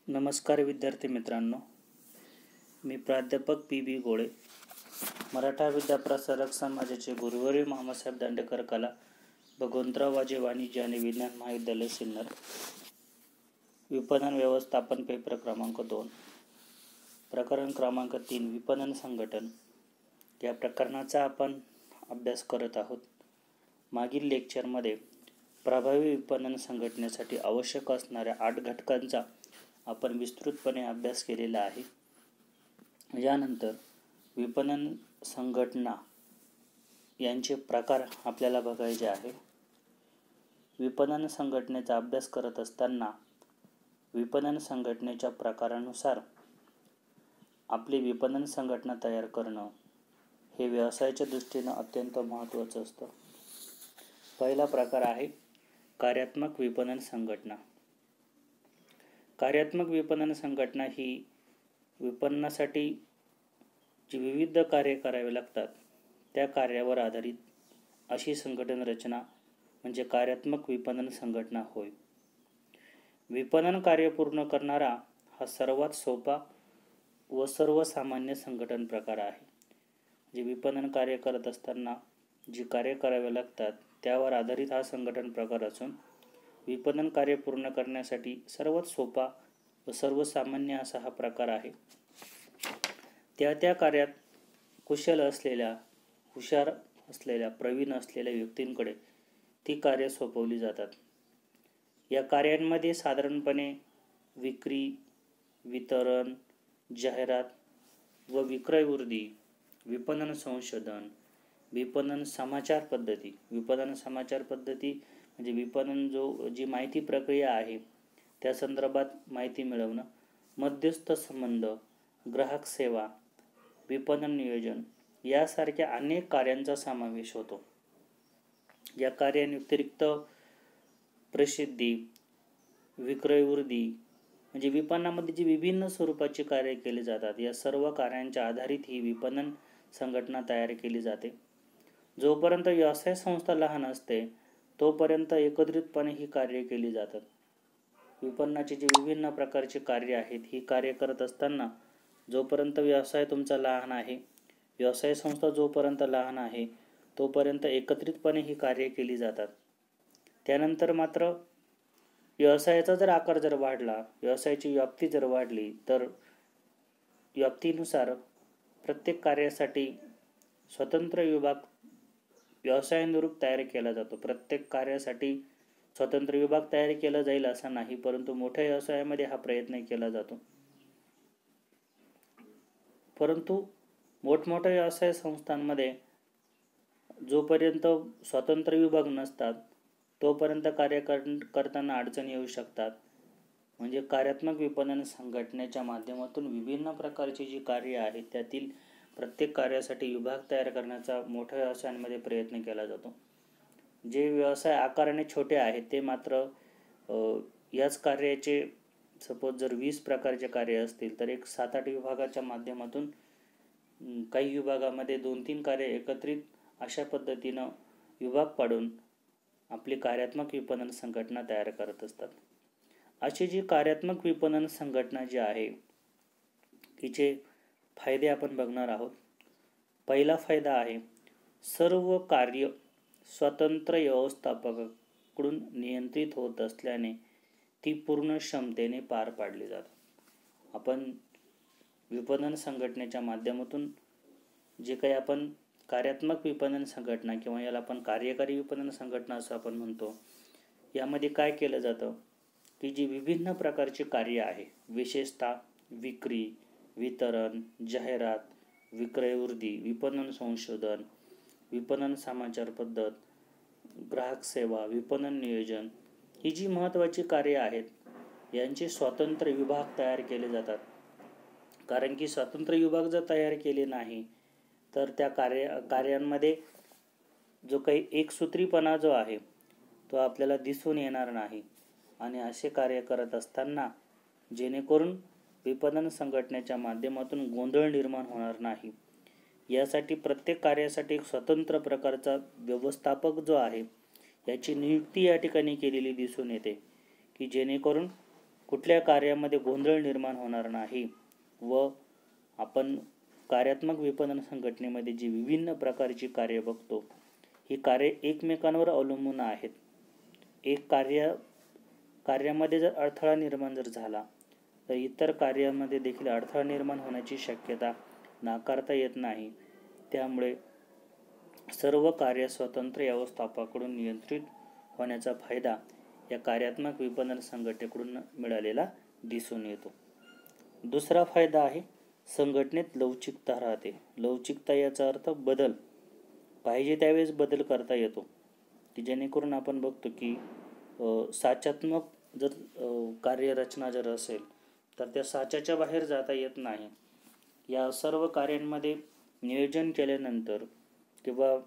नमस्कार विद्यार्थी मित्रांनो, मी प्राध्यापक पी.बी. गोळे, मराठा विद्याप्रसारक समाजाचे गुरुवर्य मामासाहेब दांडेकर कला, भगवंतराव वाजे वाणिज्य आणि विज्ञान महाविद्यालय सिन्नर. विपणन व्यवस्थापन पेपर क्रमांक 2, प्रकरण क्रमांक 3, विपणन संघटन या प्रकरणाचा आपण अभ्यास करत आहोत. मागील लेक्चरमध्ये प्रभावी विपणन संघटनेसाठी आवश्यक असणाऱ्या 8 घटकांचा आपण विस्तृतपणे अभ्यास केलेला आहे. यानंतर विपणन संघटना यांचे प्रकार आपल्याला बघायचे आहे. विपणन संघटनेचा अभ्यास करत असताना विपणन संघटनेच्या प्रकारानुसार आपली विपणन संघटना तयार करणं हे व्यवसायाच्या दृष्टीनं अत्यंत महत्त्वाचं असतं. पहिला प्रकार आहे कार्यात्मक विपणन संघटना. कार्यात्मक विपणन संघटना ही विपणनासाठी जी विविध कार्य करावे लागतात त्या कार्यावर आधारित अशी संघटन रचना म्हणजे कार्यात्मक विपणन संघटना होय. विपणन कार्य पूर्ण करणारा हा सर्वात सोपा व सर्वसामान्य संघटन प्रकार आहे. जे विपणन कार्य करत असताना जी कार्य करावे लागतात त्यावर आधारित हा संघटन प्रकार असून विपणन कार्य पूर्ण करण्यासाठी सर्वात सोपा व सर्वसामान्य असा हा प्रकार आहे. त्या कार्यात कुशल असलेल्या, हुशार असलेल्या, प्रवीण असलेल्या व्यक्तींकडे ती कार्य सोपवली जातात. या कार्यांमध्ये साधारणपणे विक्री, वितरण, जाहिरात व विक्रयवृद्धी, विपणन संशोधन, विपणन समाचार पद्धती. विपणन समाचार पद्धती म्हणजे विपणन जी माहिती प्रक्रिया आहे त्या संदर्भात माहिती मिळवणं, मध्यस्थ संबंध, ग्राहक सेवा, विपणन नियोजन यासारख्या अनेक कार्यांचा समावेश होतो. या कार्याव्यतिरिक्त प्रसिद्धी, विक्रयवृद्धी म्हणजे विपणनामध्ये जी विभिन्न स्वरूपाची कार्य केली जातात या सर्व कार्यांच्या आधारित ही विपणन संघटना तयार केली जाते. जोपर्यंत व्यवसाय संस्था लहान असते तोपर्यंत एकत्रितपणे ही कार्य केली जातात. विपणनाची जी विभिन्न प्रकारची कार्य आहेत ही कार्य करत असताना जोपर्यंत व्यवसाय तुमचा लहान आहे, व्यवसाय संस्था जोपर्यंत लहान आहे तोपर्यंत एकत्रितपणे ही कार्य केली जातात. त्यानंतर मात्र व्यवसायाचा जर आकार जर वाढला, व्यवसायाची व्याप्ती जर वाढली तर व्याप्तीनुसार प्रत्येक कार्यासाठी स्वतंत्र विभाग व्यवसायानुरूप तयार केला जातो. प्रत्येक कार्यासाठी स्वतंत्र विभाग तयार केला जाईल असा नाही, परंतु मोठ्या व्यवसायामध्ये हा प्रयत्न केला जातो. परंतु मोठमोठ्या व्यवसाय संस्थांमध्ये जोपर्यंत स्वतंत्र विभाग नसतात तोपर्यंत कार्य करताना अडचणी येऊ शकतात. म्हणजे कार्यात्मक विपणन संघटनेच्या माध्यमातून विभिन्न प्रकारची जी कार्य आहेत त्यातील प्रत्येक कार्यासाठी विभाग तयार करण्याचा मोठ्या व्यवसायांमध्ये प्रयत्न केला जातो. जे व्यवसाय आकाराने छोटे आहेत ते मात्र याच कार्याचे सपोज जर 20 प्रकारचे कार्य असतील तर एक 7-8 विभागाच्या माध्यमातून काही विभागामध्ये 2-3 कार्य एकत्रित अशा पद्धतीनं विभाग पाडून आपली कार्यात्मक विपणन संघटना तयार करत असतात. अशी जी कार्यात्मक विपणन संघटना जी आहे तिचे फायदे आपण बघणार आहोत. पहिला फायदा आहे सर्व कार्य स्वतंत्र व्यवस्थापकाकडून नियंत्रित होत असल्याने ती पूर्ण क्षमतेने पार पाडली जातात. आपण विपणन संघटनेच्या माध्यमातून जे काही आपण कार्यात्मक विपणन संघटना किंवा याला आपण कार्यकारी विपणन संघटना असं आपण म्हणतो, यामध्ये काय केलं जातं की जी विभिन्न प्रकारची कार्य आहे, विशेषतः विक्री, वितरण, जाहिरात, विक्रयवृद्धी, विपणन संशोधन, विपणन समाचार पद्धत, ग्राहक सेवा, विपणन नियोजन ही जी महत्त्वाची कार्य आहेत यांचे स्वतंत्र विभाग तयार केले जातात. कारण की स्वतंत्र विभाग जर तयार केले नाही तर त्या कार्यांमध्ये जो काही एकसूत्रीपणा जो आहे तो आपल्याला दिसून येणार नाही आणि असे कार्य करत असताना जेणेकरून विपणन संघटनेच्या माध्यमातून गोंधळ निर्माण होणार नाही यासाठी प्रत्येक कार्यासाठी एक स्वतंत्र प्रकारचा व्यवस्थापक जो आहे याची नियुक्ती या ठिकाणी केलेली दिसून येते की जेणेकरून कुठल्या कार्यामध्ये गोंधळ निर्माण होणार नाही व आपण कार्यात्मक विपणन संघटनेमध्ये जी विभिन्न प्रकारची कार्य बघतो ही कार्य एकमेकांवर अवलंबून आहेत. एक कार्यामध्ये जर अडथळा निर्माण जर झाला तर इतर कार्यामध्ये देखील अडथळा निर्माण होण्याची शक्यता नाकारता येत नाही. त्यामुळे सर्व कार्य स्वतंत्र व्यवस्थापकाकडून नियंत्रित होण्याचा फायदा या कार्यात्मक विपणन संघटनेकडून मिळालेला दिसून येतो. दुसरा फायदा आहे संघटनेत लवचिकता राहते. लवचिकता याचा अर्थ बदल, पाहिजे त्यावेळेस बदल करता येतो, की जेणेकरून आपण बघतो की साचात्मक जर कार्यरचना जर असेल तर त्या साच्याच्या बाहेर जाता येत नाही. या सर्व कार्यांमध्ये नियोजन केल्यानंतर किंवा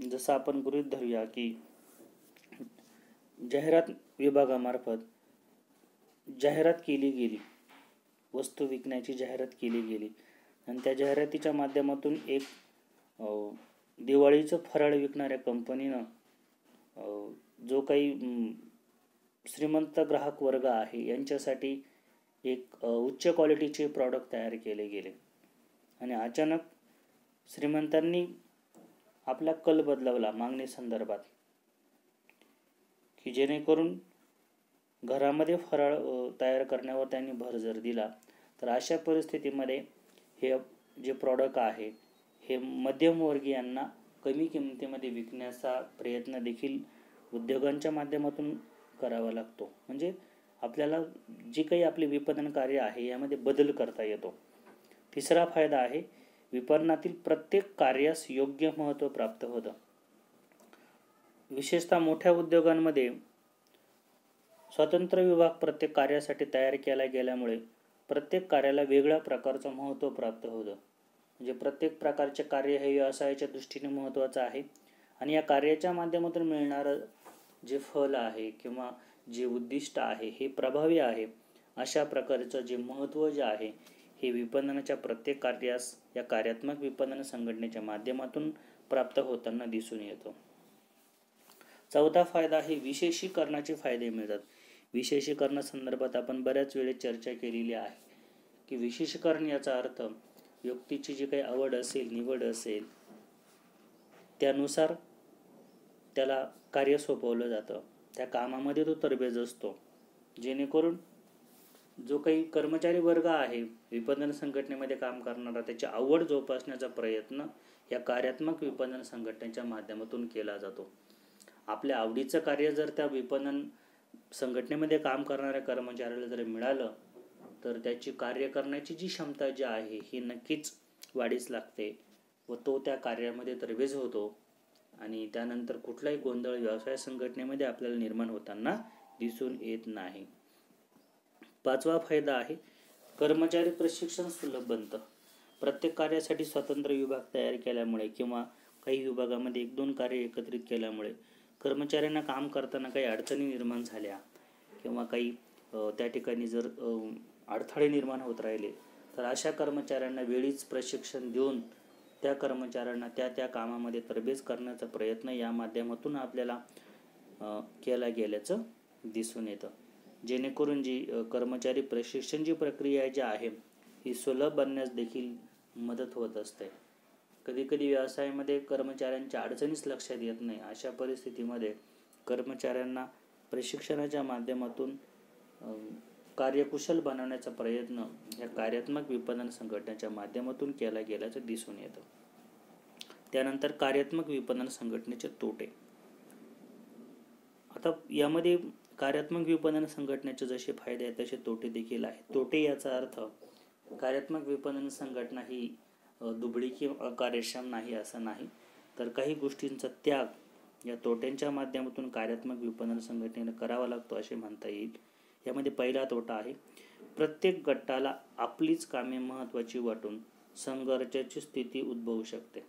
जसं आपण गृहीत धरूया की जाहिरात विभागामार्फत जाहिरात केली गेली, वस्तू विकण्याची जाहिरात केली गेली आणि त्या जाहिरातीच्या माध्यमातून एक दिवाळीचं फराळ विकणाऱ्या कंपनीनं जो काही श्रीमंत ग्राहक वर्ग आहे यांच्यासाठी एक उच्च क्वालिटीचे प्रॉडक्ट तयार केले गेले आणि अचानक श्रीमंतांनी आपला कल बदलवला मागणी संदर्भात, की जेणेकरून घरामध्ये फराळ तयार करण्यावर त्यांनी भर जर दिला तर अशा परिस्थितीमध्ये हे जे प्रॉडक्ट आहे हे मध्यमवर्गीयांना कमी किमतीमध्ये विकण्याचा प्रयत्न देखील उद्योगांच्या माध्यमातून करावा लागतो. म्हणजे आपल्याला जी काही आपले विपणन कार्य आहे यामध्ये बदल करता येतो. तिसरा फायदा आहे विपणनातील प्रत्येक कार्यास योग्य महत्त्व प्राप्त होतं. विशेषतः मोठ्या उद्योगांमध्ये स्वतंत्र विभाग प्रत्येक कार्यासाठी तयार केला गेल्यामुळे प्रत्येक कार्याला वेगळ्या प्रकारचं महत्त्व प्राप्त होतं. म्हणजे प्रत्येक प्रकारचे कार्य हे व्यवसायाच्या दृष्टीने महत्त्वाचं आहे आणि या कार्याच्या माध्यमातून मिळणारं जे फल आहे किंवा जे उद्दिष्ट आहे हे प्रभावी आहे. अशा प्रकारचं जे महत्त्व जे आहे हे विपणनाच्या प्रत्येक कार्यास या कार्यात्मक विपणन संघटनेच्या माध्यमातून प्राप्त होताना दिसून येतो. चौथा फायदा आहे विशेषीकरणाचे फायदे मिळतात. विशेषीकरणासंदर्भात आपण बऱ्याच वेळेस चर्चा केलेली आहे की विशेषीकरण याचा अर्थ व्यक्तीची जी काही आवड असेल, निवड असेल त्यानुसार त्याला कार्य सोपवलं जातं, त्या कामामध्ये तो तरबेज असतो. जेणेकरून जो काही कर्मचारी वर्ग आहे विपणन संघटनेमध्ये काम करणारा त्याची आवड जोपासण्याचा प्रयत्न या कार्यात्मक विपणन संघटनेच्या माध्यमातून केला जातो. आपल्या आवडीचं कार्य जर त्या विपणन संघटनेमध्ये काम करणाऱ्या कर्मचाऱ्याला जर मिळालं तर त्याची कार्य करण्याची जी क्षमता जी आहे ही नक्कीच वाढीस लागते व तो त्या कार्यामध्ये तरबेज होतो आणि त्यानंतर कुठलाही गोंधळ व्यवसाय संघटनेमध्ये आपल्याला निर्माण होताना दिसून येत नाही. पाचवा फायदा आहे कर्मचारी प्रशिक्षण सुलभ बनतं. प्रत्येक कार्यासाठी स्वतंत्र विभाग तयार केल्यामुळे किंवा काही विभागामध्ये 1-2 कार्य एकत्रित केल्यामुळे कर्मचाऱ्यांना काम करताना काही अडचणी निर्माण झाल्या किंवा काही त्या ठिकाणी जर अडथळे निर्माण होत राहिले तर अशा कर्मचाऱ्यांना वेळीच प्रशिक्षण देऊन त्या कर्मचाऱ्यांना त्या कामामध्ये तरबेज करण्याचा प्रयत्न या माध्यमातून आपल्याला केला गेल्याचं दिसून येतं. जेणेकरून जी कर्मचारी प्रशिक्षणची प्रक्रिया जी आहे ही सुलभ बनण्यास देखील मदत होत असते. कधीकधी व्यवसायामध्ये कर्मचाऱ्यांच्या अडचणीच लक्षात येत नाही. अशा परिस्थितीमध्ये कर्मचाऱ्यांना प्रशिक्षणाच्या माध्यमातून कार्यकुशल बनवण्याचा प्रयत्न या कार्यात्मक विपणन संघटनेच्या माध्यमातून केला गेल्याचं दिसून येतं. त्यानंतर कार्यात्मक विपणन संघटनेचे तोटे. आता यामध्ये कार्यात्मक विपणन संघटनेचे जसे फायदे आहेत तसे तोटे देखील आहेत. तोटे याचा अर्थ कार्यात्मक विपणन संघटना ही दुबळी किंवा अकार्यक्षम नाही असं नाही, तर काही गोष्टींचा त्याग या तोट्यांच्या माध्यमातून कार्यात्मक विपणन संघटनेने करावा लागतो असे म्हणता येईल. यामध्ये पहिला तोटा आहे प्रत्येक गटाला आपलीच कामे महत्त्वाची वाटून संघर्षाची स्थिती उद्भवू शकते.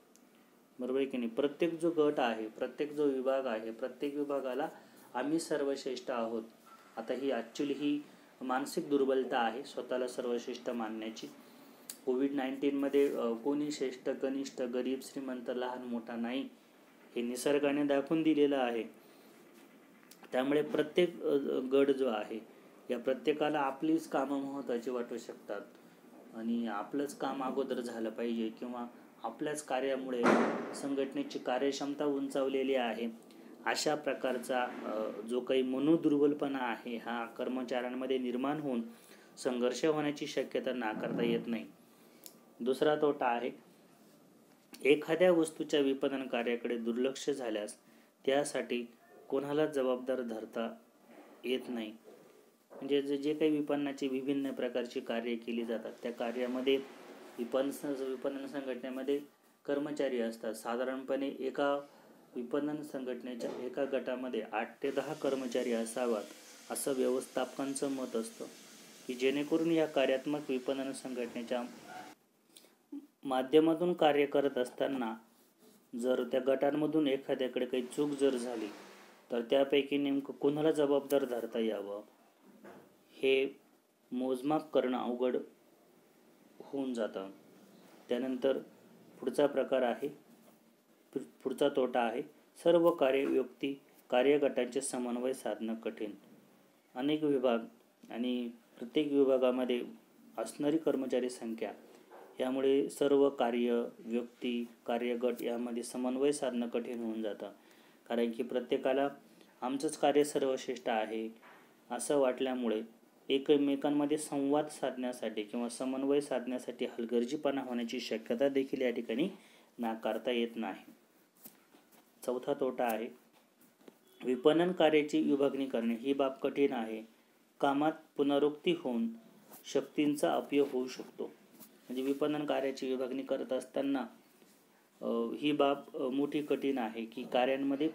बरोबर आहे की नाही. प्रत्येक जो गट आहे, प्रत्येक जो विभाग आहे, प्रत्येक विभागाला आम्ही सर्वश्रेष्ठ आहोत. आता ही ॲक्च्युली ही मानसिक दुर्बलता आहे स्वतःला सर्वश्रेष्ठ मानण्याची. कोविड-19मध्ये कोणी श्रेष्ठ, कनिष्ठ, गरीब, श्रीमंत, लहान मोठा नाही हे निसर्गाने दाखवून दिलेलं आहे. त्यामुळे प्रत्येक गट जो आहे या प्रत्येकाला आपलीच कामं महत्त्वाची वाटू शकतात आणि आपलंच काम अगोदर झालं पाहिजे किंवा आपल्याच कार्यामुळे संघटनेची कार्यक्षमता उंचावलेली आहे, अशा प्रकारचा जो काही मनोदुर्बलपणा आहे हा कर्मचाऱ्यांमध्ये निर्माण होऊन संघर्ष होण्याची शक्यता नाकारता येत नाही. दुसरा तोटा आहे, एखाद्या वस्तूच्या विपणन कार्याकडे दुर्लक्ष झाल्यास त्यासाठी कोणाला जबाबदार धरता येत नाही. म्हणजे जे काही विपणनाची विभिन्न प्रकारची कार्य केली जातात त्या कार्यामध्ये विपणन संघटनेमध्ये कर्मचारी असतात. साधारणपणे एका विपणन संघटनेच्या एका गटामध्ये 8 ते 10 कर्मचारी असावात असं व्यवस्थापकांचं मत असतं, की जेणेकरून या कार्यात्मक विपणन संघटनेच्या माध्यमातून कार्य करत असताना जर त्या गटांमधून एखाद्याकडे काही चूक जर झाली तर त्यापैकी नेमकं कोणाला जबाबदार धरता यावं हे मोजमाप करणं अवघड होऊन जातं. त्यानंतर पुढचा तोटा आहे, सर्व व्यक्ती कार्यगटांचे समन्वय साधणं कठीण. अनेक विभाग आणि प्रत्येक विभागामध्ये असणारी कर्मचारी संख्या यामुळे सर्व व्यक्ती कार्यगट यामध्ये समन्वय साधणं कठीण होऊन जातं. कारण की प्रत्येकाला आमचंच कार्य सर्वश्रेष्ठ आहे असं वाटल्यामुळे एकमेकांमध्ये संवाद साधण्यासाठी किंवा समन्वय साधण्यासाठी हलगर्जीपणा होण्याची शक्यता देखील या ठिकाणी नाकारता येत नाही. चौथा तोटा आहे, विपणन कार्याची विभागणी करणे ही बाब कठीण आहे. कामात पुनरुक्ती होऊन शक्तींचा अपयोग होऊ शकतो. म्हणजे विपणन कार्याची विभागणी करत असताना ही बाब मोठी कठीण आहे की कार्यांमध्ये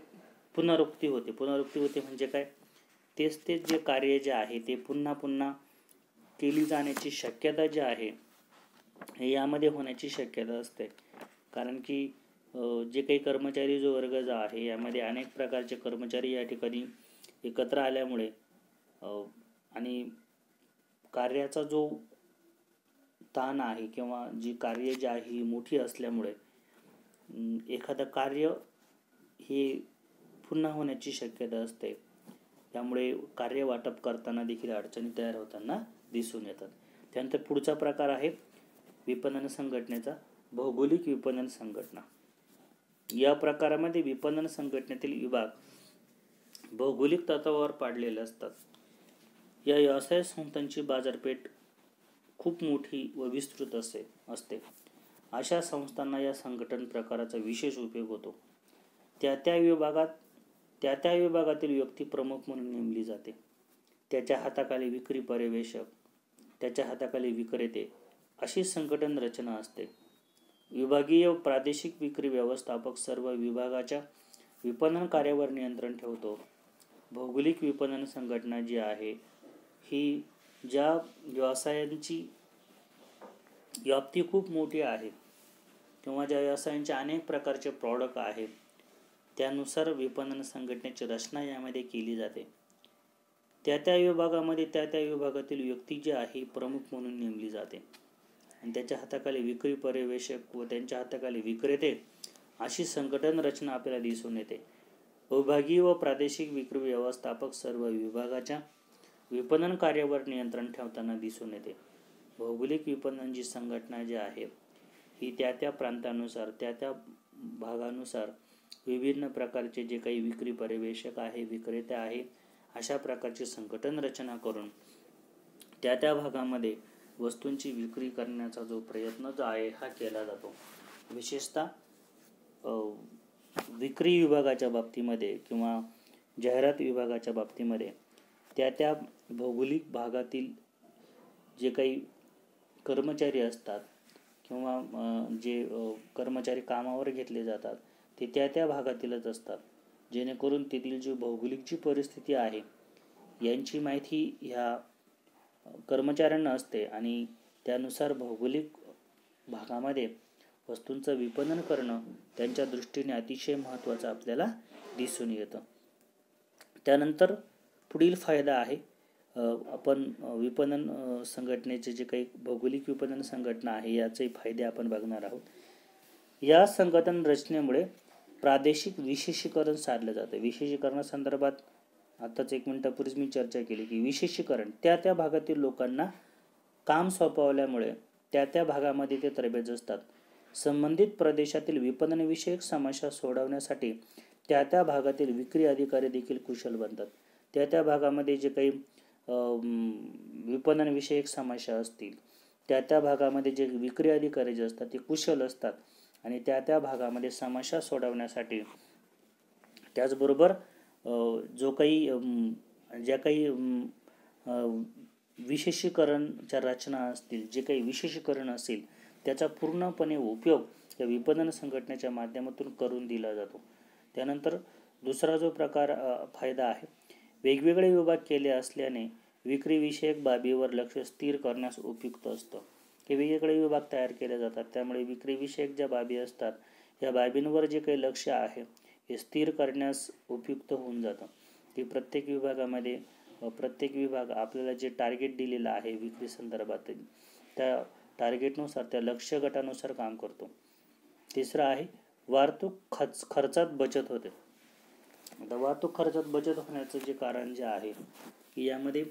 पुनरुक्ती होते म्हणजे काय, तेच जे कार्य जे आहे ते पुन्हा पुन्हा केली जाण्याची शक्यता जी आहे हे यामध्ये होण्याची शक्यता असते. कारण की जे काही कर्मचारी जो वर्ग जो आहे यामध्ये अनेक प्रकारचे कर्मचारी या ठिकाणी एकत्र आल्यामुळे आणि कार्याचा जो ताण आहे किंवा जी कार्य जी आहे ही मोठी असल्यामुळे एखादं कार्य हे पुन्हा होण्याची शक्यता असते. त्यामुळे कार्य वाटप करताना देखील अडचणी तयार होताना दिसून येतात. त्यानंतर पुढचा प्रकार आहे विपणन संघटनेचा भौगोलिक विपणन संघटना. या प्रकारामध्ये विपणन संघटनेतील विभाग भौगोलिक तत्वावर पाडलेले असतात. या व्यवसाय संस्थांची बाजारपेठ खूप मोठी व विस्तृत असते. अशा संस्थांना या संघटन प्रकाराचा विशेष उपयोग होतो. त्या त्या विभागातील व्यक्ती प्रमुख म्हणून नेमली जाते. त्याच्या हाताखाली विक्री पर्यवेक्षक, त्याच्या हाताखाली विक्रेते अशी संघटन रचना असते. विभागीय प्रादेशिक विक्री व्यवस्थापक सर्व विभागाच्या विपणन कार्यावर नियंत्रण ठेवतो. भौगोलिक विपणन संघटना जी आहे ही ज्या व्यवसायांची व्याप्ती खूप मोठी आहे किंवा ज्या व्यवसायांचे अनेक प्रकारचे प्रॉडक्ट आहेत त्यानुसार विपणन संघटनेची रचना यामध्ये केली जाते. त्या विभागामध्ये त्या विभागातील व्यक्ती जी आहे प्रमुख म्हणून नेमली जाते आणि त्याच्या हाताखाली विक्री पर्यवेक्षक व त्यांच्या हाताखाली विक्रेते अशी संघटन रचना आपल्याला दिसून येते. विभागीय व प्रादेशिक विक्री व्यवस्थापक सर्व विभागाच्या विपणन कार्यावर नियंत्रण ठेवताना दिसून येते. भौगोलिक विपणन जी संघटना जी आहे ही त्या प्रांतानुसार त्या भागानुसार विभिन्न प्रकारचे जे काही विक्री पर्यवेक्षक आहे, विक्रेते आहे, अशा प्रकारची संघटन रचना करून त्या भागामध्ये वस्तूंची विक्री करण्याचा जो प्रयत्न जो आहे हा केला जातो. विशेषतः विक्री विभागाच्या बाबतीमध्ये किंवा जाहिरात विभागाच्या बाबतीमध्ये त्या भौगोलिक भागातील जे काही कर्मचारी असतात किंवा जे कर्मचारी कामावर घेतले जातात ते त्या भागातीलच असतात. जेणेकरून तेथील जी भौगोलिक जी परिस्थिती आहे यांची माहिती ह्या कर्मचाऱ्यांना असते आणि त्यानुसार भौगोलिक भागामध्ये वस्तूंचं विपणन करणं त्यांच्या दृष्टीने अतिशय महत्त्वाचं आपल्याला दिसून येतं. त्यानंतर पुढील फायदा आहे, आपण विपणन संघटनेचे जे काही भौगोलिक विपणन संघटना आहे याचे फायदे आपण बघणार आहोत. या संघटन रचनेमुळे प्रादेशिक विशेषीकरण साधलं जातं. विशेषीकरणासंदर्भात आताच 1 मिनिटापूर्वीच मी चर्चा केली की विशेषीकरण त्या भागातील लोकांना काम सोपवल्यामुळे त्या भागामध्ये ते तरबेज असतात. संबंधित प्रदेशातील विपणनविषयक समस्या सोडवण्यासाठी त्या भागातील विक्री अधिकारी देखील कुशल बनतात. त्या भागामध्ये जे काही विपणनविषयक समस्या असतील, त्या भागामध्ये जे विक्री अधिकारी जे असतात ते कुशल असतात आणि त्या भागामध्ये समस्या सोडवण्यासाठी, त्याचबरोबर जो काही ज्या काही विशेषीकरणच्या रचना असतील, जे काही विशेषीकरण असेल त्याचा पूर्णपणे उपयोग या विपणन संघटनेच्या माध्यमातून करून दिला जातो. त्यानंतर दुसरा जो प्रकार फायदा आहे, वेगवेगळे विभाग केले असल्याने विक्रीविषयक बाबीवर लक्ष स्थिर करण्यास उपयुक्त असतं. हे वेगवेगळे विभाग तयार केले जातात, त्यामुळे विक्रीविषयक ज्या बाबी असतात या बाबींवर जे काही लक्ष आहे हे स्थिर करण्यास उपयुक्त होऊन जातं. की प्रत्येक विभागामध्ये प्रत्येक विभाग आपल्याला जे टार्गेट दिलेलं आहे विक्री संदर्भात, त्या टार्गेटनुसार, त्या लक्ष्य गटानुसार काम करतो. तिसरं आहे वाहतूक खर्चात बचत होते. आता वाहतूक खर्चात बचत होण्याचं जे कारण जे आहे की यामध्ये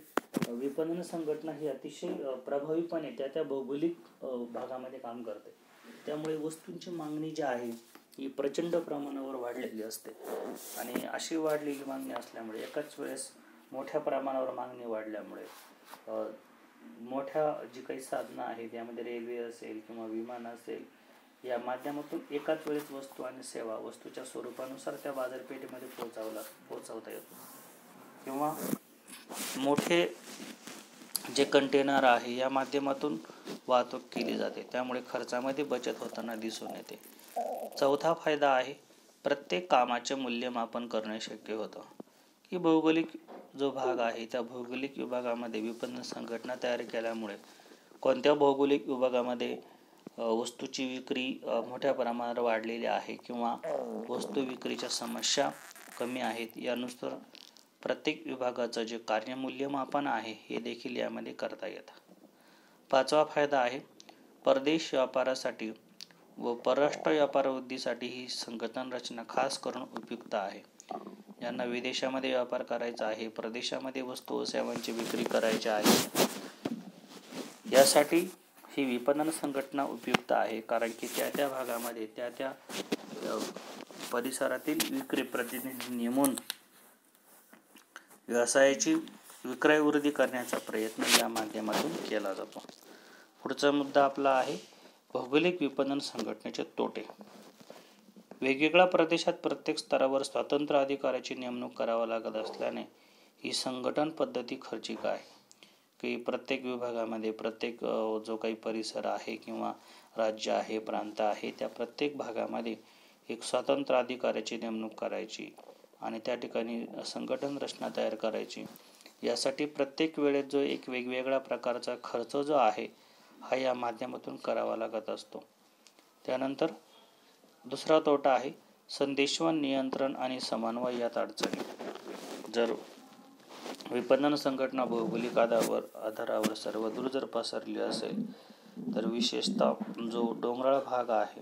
विपणन संघटना ही अतिशय प्रभावीपणे त्या भौगोलिक भागामध्ये काम करते. त्यामुळे वस्तूंची मागणी जी आहे ही प्रचंड प्रमाणावर वाढलेली असते आणि अशी वाढलेली मागणी असल्यामुळे एकाच वेळेस मोठ्या प्रमाणावर मागणी वाढल्यामुळे मोठ्या जी काही साधनं आहेत यामध्ये रेल्वे असेल किंवा विमान असेल या माध्यमातून एकाच वेळेस वस्तू आणि सेवा वस्तूच्या स्वरूपानुसार त्या बाजारपेठेमध्ये पोहोचवता येतो. किंवा मोठे जे कंटेनर आहे या माध्यमातून वाहतूक केली जाते, त्यामुळे खर्चामध्ये बचत होताना दिसून येते. चौथा फायदा आहे प्रत्येक कामाचे मूल्यमापन करणे शक्य होतं. की भौगोलिक जो भाग आहे त्या भौगोलिक विभागामध्ये विपणन संघटना तयार केल्यामुळे कोणत्या भौगोलिक विभागामध्ये वस्तूची विक्री मोठ्या प्रमाणावर वाढलेली आहे किंवा वस्तू विक्रीच्या समस्या कमी आहेत यानुसार प्रत्येक विभागाचं जे कार्यमूल्यमापन आहे हे देखील यामध्ये करता येतं. पाचवा फायदा आहे परदेश व्यापारासाठी व परराष्ट्र व्यापारवृद्धीसाठी ही संघटन रचना खास करून उपयुक्त आहे. ज्यांना विदेशामध्ये व्यापार करायचा आहे, परदेशामध्ये वस्तू व सेवांची विक्री करायची आहे, यासाठी ही विपणन संघटना उपयुक्त आहे. कारण की त्या भागामध्ये त्या परिसरातील विक्री प्रतिनिधी नेमून व्यवसायाची विक्रयवृद्धी करण्याचा प्रयत्न या माध्यमातून केला जातो. पुढचा मुद्दा आपला आहे भौगोलिक विपणन संघटनेचे तोटे. वेगवेगळ्या प्रदेशात प्रत्येक स्तरावर स्वतंत्र अधिकाऱ्याची नेमणूक करावी लागत असल्याने ही संघटन पद्धती खर्चिक आहे. की प्रत्येक विभागामध्ये प्रत्येक जो काही परिसर आहे किंवा राज्य आहे, प्रांत आहे, त्या प्रत्येक भागामध्ये एक स्वतंत्र अधिकाऱ्याची नेमणूक करायची आणि त्या ठिकाणी संघटन रचना तयार करायची. यासाठी प्रत्येक वेळेत जो एक वेगवेगळ्या प्रकारचा खर्च जो आहे हा या माध्यमातून करावा लागत असतो. त्यानंतर दुसरा तोटा आहे संदेशवहन, नियंत्रण आणि समन्वय यात अडचणी. जर विपणन संघटना भौगोलिक आधारावर सर्वदूर जर पसरली असेल तर विशेषतः जो डोंगराळ भाग आहे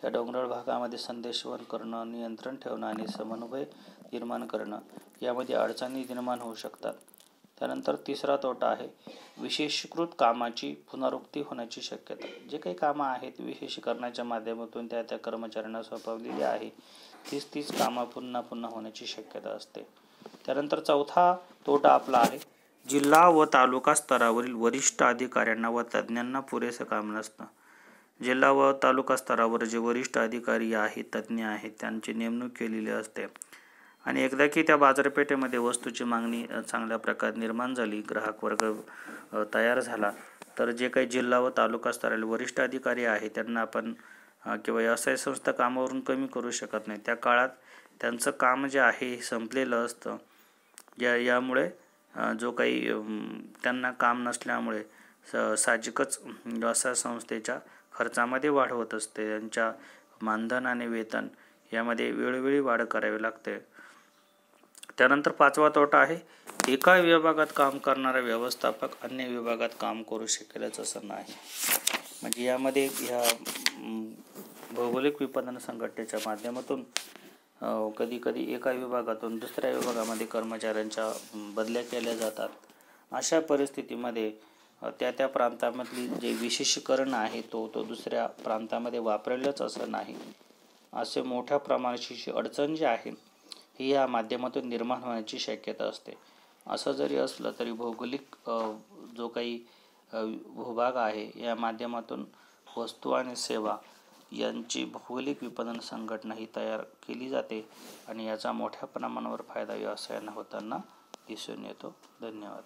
या डोंगराळ भागामध्ये संदेशवहन करणं, नियंत्रण ठेवणं आणि समन्वय निर्माण करणं यामध्ये अडचणी निर्माण होऊ शकतात. त्यानंतर तिसरा तोटा आहे विशेषीकृत कामाची पुनरावृत्ती होण्याची शक्यता. जे काही कामं आहेत विशेषीकरणाच्या माध्यमातून त्या कर्मचाऱ्यांना सोपवलेली आहे तीच कामं पुन्हा होण्याची शक्यता असते. त्यानंतर चौथा तोटा आपला आहे जिल्हा व तालुका स्तरावरील वरिष्ठ अधिकाऱ्यांना व तज्ज्ञांना पुरेसं काम नसतं. जिल्हा व तालुका स्तरावर जे वरिष्ठ अधिकारी आहेत, तज्ज्ञ आहेत, त्यांची नेमणूक केलेली असते आणि एकदा की त्या बाजारपेठेमध्ये वस्तूची मागणी चांगल्या प्रकारे निर्माण झाली, ग्राहक वर्ग तयार झाला, तर जे काही जिल्हा व तालुका स्तरावरील वरिष्ठ अधिकारी आहेत त्यांना आपण किंवा व्यवसाय संस्था कामावरून कमी करू शकत नाही. त्या काळात त्यांचं काम जे आहे हे संपलेलं असतं. यामुळे जो काही त्यांना काम नसल्यामुळे साहजिकच व्यवसाय संस्थेच्या खर्चामध्ये वाढ होत असते. त्यांच्या मानधन आणि वेतन यामध्ये वेळोवेळी वाढ करावी लागते. त्यानंतर पाचवा तोटा आहे एका विभागात काम करणारा व्यवस्थापक अन्य विभागात काम करू शकेलच असं नाही. म्हणजे यामध्ये ह्या भौगोलिक विपणन संघटनेच्या माध्यमातून कधी कधी एका विभागातून दुसऱ्या विभागामध्ये कर्मचाऱ्यांच्या बदल्या केल्या जातात. अशा परिस्थितीमध्ये त्या प्रांतामधली जे विशेषीकरण आहे तो दुसऱ्या प्रांतामध्ये वापरेलच असं नाही. असे मोठ्या प्रमाणाची अडचण जी आहे ही या माध्यमातून निर्माण होण्याची शक्यता असते. असं जरी असलं तरी भौगोलिक जो काही भूभाग आहे या माध्यमातून वस्तू आणि सेवा यांची भौगोलिक विपणन संघटना ही तयार केली जाते आणि याचा मोठ्या प्रमाणावर फायदा व्यवसायांना होताना दिसून येतो. धन्यवाद.